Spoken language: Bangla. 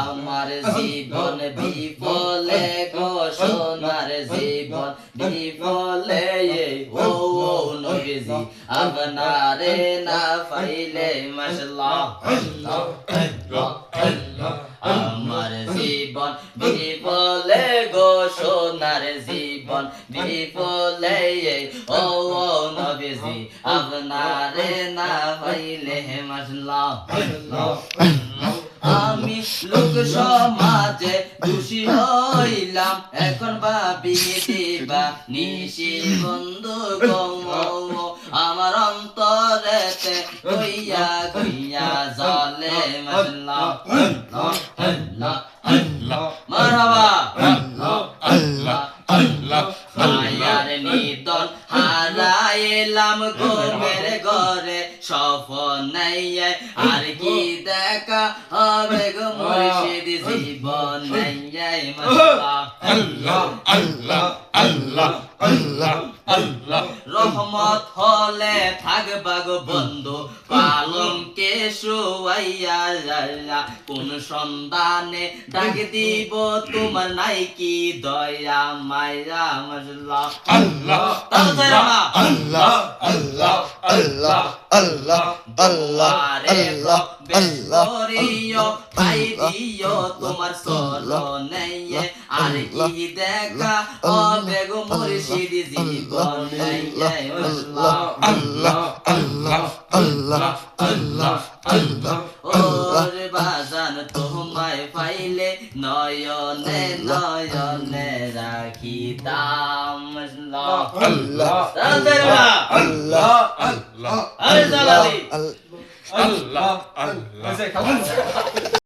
আমার জীবন বিফলে গো সোনার জীবন বিফলে ও নবীজি আপনারে না পাইলে মাশাআল্লাহ আমার জীবন বিফলে গো সোনার জীবন বিফলে ও নবীজি আপনারে না পাইলে মাশাআল্লাহ আমি লোক সমাজে দোষী হইলাম এখন ভাবি দিবা নিশি বন্ধু গো আমার অন্তরেতে কইয়া কইয়া জলে মাশাআল্লাহ মারহাবা মায়ার নিদন হারাইলাম ঘুমের ঘরে সফল নাই আর কি দেখা হবে গো মুর্শিদ জীবন নাই মাশাআল্লাহ আল্লাহ আল্লাহ আল্লাহ আল্লাহ আল্লাহ রহমত হলে থাকবা গো বন্ধু পালঙ্কে শুয়াইয়া কোন সন্ধানে ডাক দিব তোমার নাই কি দয়া মায়া মাশাআল্লাহ আল্লাহ আল্লাহ আল্লাহ আল্লাহ আল্লাহ আল্লাহ আল্লাহ বেসরিও পাই দিও তোমার চরণে আর কি দেখা হবে গো মুর্শিদ জীবন নাই মাশাআল্লাহ আল্লাহ আল্লাহ আল্লাহ আল্লাহ আল্লাহ ওর বাজান তোমায় পাইলে নয়নে নয়নে রাখিতাম মাশাআল্লাহ আল্লাহ আল্লাহ আল্লাহ আল্লাহ আল্লাহ আল্লাহ